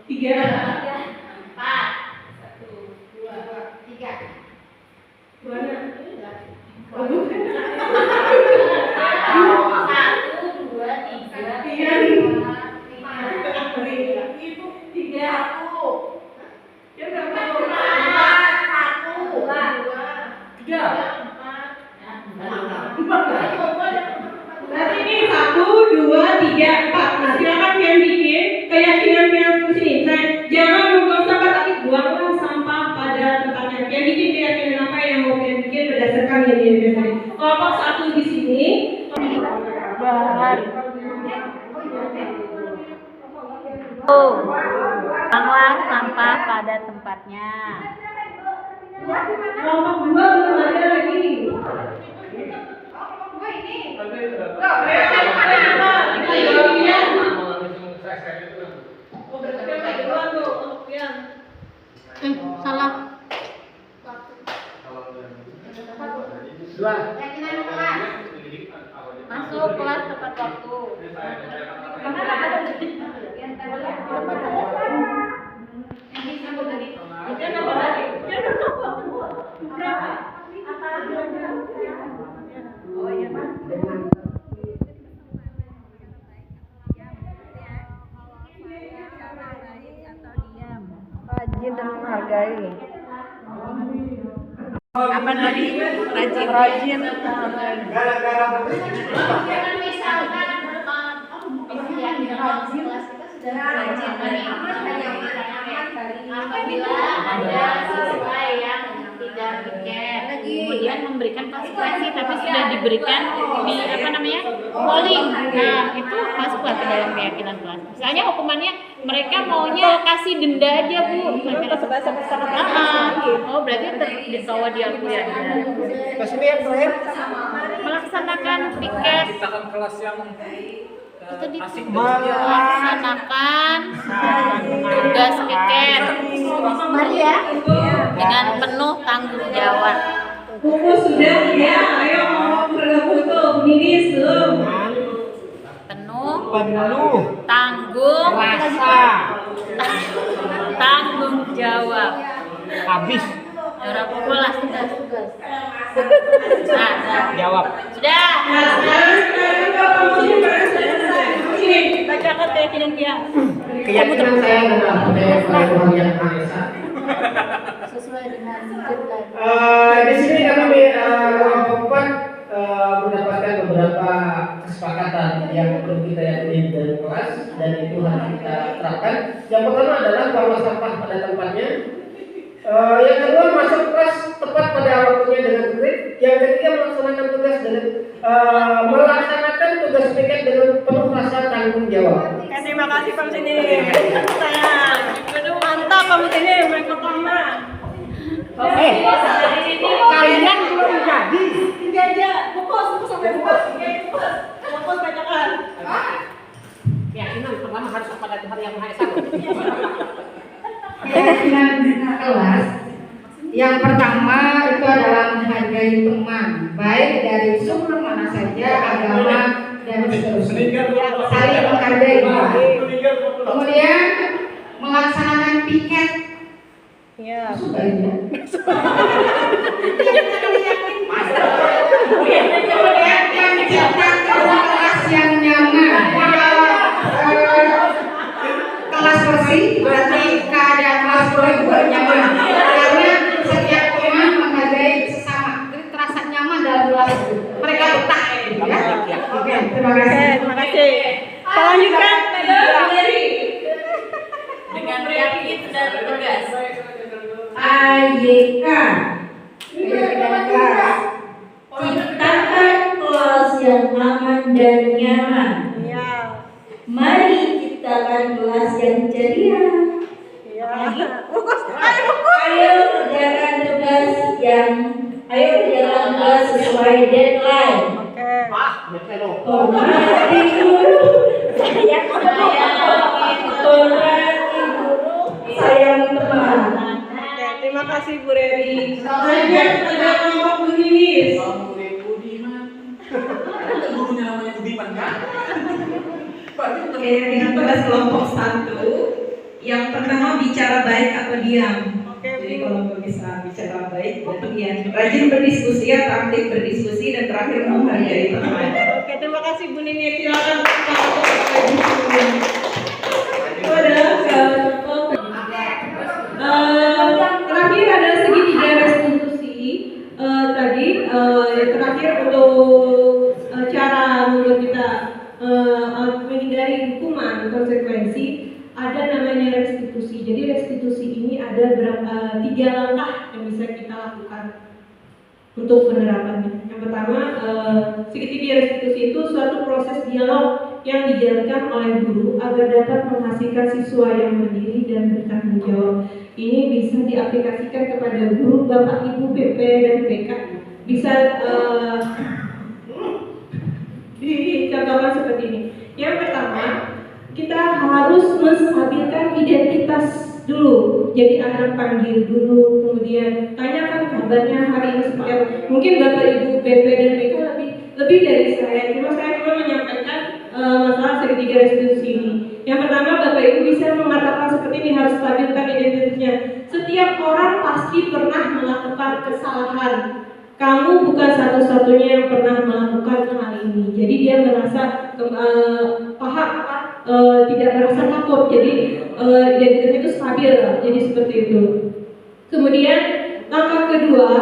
2, 3, 4, 1, 2, 3. Mana? Waduh. 1, 2, 3, 4, 5. Ya berapa? 1, 2, 3, 4. Berarti ini 1, 2, 3, 4. Nah silakan kalian bikin keyakinan kalian di sini. Jangan membuang sampah, tapi buanglah sampah pada tempatnya. Kalian bikin keyakinan apa yang mau kalian bikin berdasarkan yang kalian tadi. Kelompok 1 di sini. Buanglah sampah pada tempatnya. Kelompok 2 belum ada lagi. Salah. Keyakinan kelas. Masuk kelas tepat waktu. Rajin dan menghargai. Apa tadi? Rajin. Rajin dan menghargai. Jangan misalkan keyakinan kelas kita sudah rajin apabila ada siswa yang tidak piket, Kemudian memberikan konsekuensi, tapi sudah diberikan di polling. Nah, itu masuk ke dalam keyakinan kelas. Misalnya hukumannya mereka maunya kasih denda aja, Bu. Oh, berarti dibawa dia kuliah. Kesini yang terakhir. Melaksanakan piket. Kita kan kelas yang Asik melaksanakan tugas piket dengan penuh tanggung jawab. Buku sudah ya, ayo berfoto ini belum. Penuh Tanggung tanggung jawab. habis Orang pukul lah tugas. Nah, jawab. sudah. Nah, sekarang kamu sini Bacakan keyakinan dia. Keyakinan saya adalah budaya Tuhan yang Maha Esa. Sesuai dengan deadline. Di sini kami kelompok 4 mendapatkan beberapa kesepakatan yang perlu kita yakini dari kelas dan itu harus kita terapkan. Yang pertama adalah buang sampah pada tempatnya. Yang kedua masuk kelas tepat pada waktunya dengan tertib. Yang ketiga melaksanakan tugas piket dengan penuh rasa tanggung jawab. Terima kasih Pak Sini. Sayang. Mantap kamu sini, mereka pertama. Kalian belum jadi. Tiga aja, fokus sampai fokus. Fokus bacakan. Keyakinan pertama harus kepada Tuhan yang Maha Esa. Keyakinan kelas yang pertama itu adalah menghargai teman, baik dari sumber mana saja, agama dan seterusnya. Saling menghargai. Kemudian melaksanakan piket. Ya. Suka ya. Kemudian menciptakan kelas yang nyaman. AYK. Ayo kita kelas. Ciptakan kelas yang aman dan nyaman. Mari ciptakan kelas yang ceria. Ayo kerjakan tugas sesuai deadline. Hormati guru. Hormati guru. Sayang teman. Terima kasih Bu Reri. Selanjutnya ada kelompok Budiwis. Gurunya namanya Budiman kan? Oke, dengan tugas kelompok 1. Yang pertama bicara baik atau diam. Jadi kalau nggak bisa bicara baik, berarti diam. Rajin berdiskusi atau aktif berdiskusi dan terakhir menghargai teman. Oke, terima kasih Bu Nini. Silakan Pak untuk diskusi. Itu adalah contoh. Terakhir ada segitiga restitusi. Tadi terakhir untuk cara membuat kita menghindari hukuman konsekuensi ada namanya restitusi. Jadi restitusi ini ada 3 langkah yang bisa kita lakukan untuk penerapannya. Yang pertama, segitiga restitusi itu suatu proses dialog yang dijalankan oleh guru agar dapat menghasilkan siswa yang mandiri dan bertanggung jawab. Ini bisa diaplikasikan kepada guru, bapak, ibu, PP, dan PK. Bisa dicontohkan seperti ini. Yang pertama, kita harus menstabilkan identitas dulu. Jadi anak panggil dulu, kemudian tanyakan kabarnya hari ini seperti apa. Mungkin bapak, ibu, PP, dan PK lebih dari saya. Saya cuma menyampaikan masalah segitiga restitusi ini. Yang pertama, bapak ibu bisa mengatakan seperti ini, harus stabilkan identitasnya. Setiap orang pasti pernah melakukan kesalahan. Kamu bukan satu-satunya yang pernah melakukan hal ini. Jadi dia merasa tidak merasa takut. Jadi identitas itu stabil. Jadi seperti itu. Kemudian langkah kedua,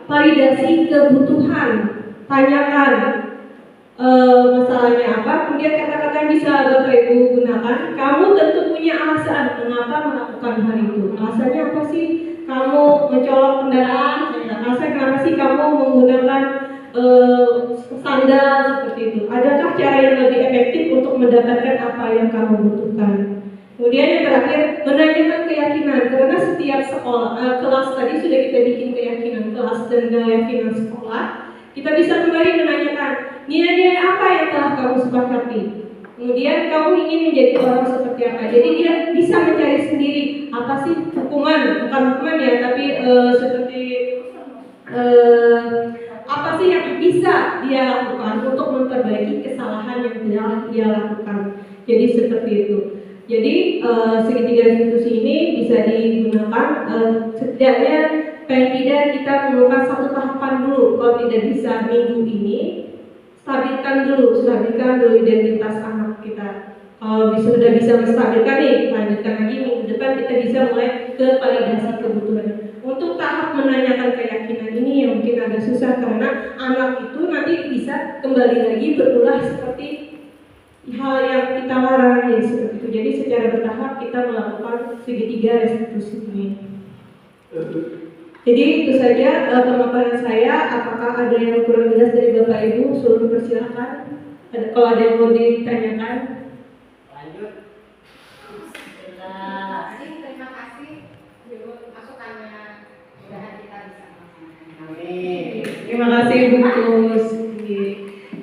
validasi kebutuhan. Tanyakan masalahnya apa, kemudian kata-kata yang bisa bapak ibu gunakan. Kamu tentu punya alasan mengapa melakukan hal itu. Alasannya apa sih? Kamu mencolok kendaraan, alasan kenapa sih kamu menggunakan sandal seperti itu. Adakah cara yang lebih efektif untuk mendapatkan apa yang kamu butuhkan? Kemudian yang terakhir, menanyakan keyakinan. Karena setiap sekolah, kelas tadi sudah kita bikin keyakinan kelas dan keyakinan sekolah. Kita bisa kembali menanyakan nilai-nilai apa yang telah kamu sepakati. Kemudian kamu ingin menjadi orang seperti apa. Jadi dia bisa mencari sendiri apa sih hukuman, bukan hukuman ya, tapi seperti apa sih yang bisa dia lakukan untuk memperbaiki kesalahan yang telah dia lakukan. Jadi seperti itu. Jadi segitiga restitusi ini bisa digunakan setidaknya paling tidak kita memerlukan satu tahapan dulu. Kalau tidak bisa minggu ini, stabilkan dulu identitas anak kita. Kalau sudah bisa menstabilkan nih, lanjutkan lagi minggu depan kita bisa mulai ke validasi kebutuhan. Untuk tahap menanyakan keyakinan ini yang mungkin agak susah karena anak itu nanti bisa kembali lagi berulah seperti hal yang kita larang ya seperti itu. Jadi secara bertahap kita melakukan segitiga restitusi ini. Jadi itu saja pemaparan saya. Apakah ada yang kurang jelas dari Bapak Ibu? Suruh persilakan. Kalau ada yang mau ditanyakan. Lanjut. Terima kasih. Masukannya mudah-mudahan kita bisa melaksanakan. Amin. Terima kasih Bu Kus.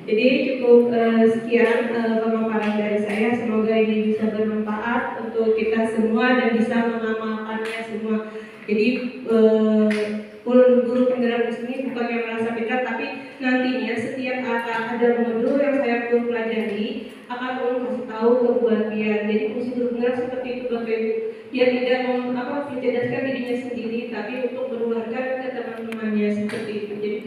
Jadi cukup sekian pemaparan dari saya. Semoga ini bisa bermanfaat untuk kita semua dan bisa mengamalkannya semua. Jadi guru penggerak di sini bukan yang merasa pintar, tapi nantinya setiap ada modul yang saya perlu pelajari akan kasih tahu ke buat dia. Jadi fungsi guru penggerak seperti itu Bapak Ibu. Dia tidak mencerdaskan dirinya sendiri, tapi untuk menularkan ke teman-temannya seperti itu. Jadi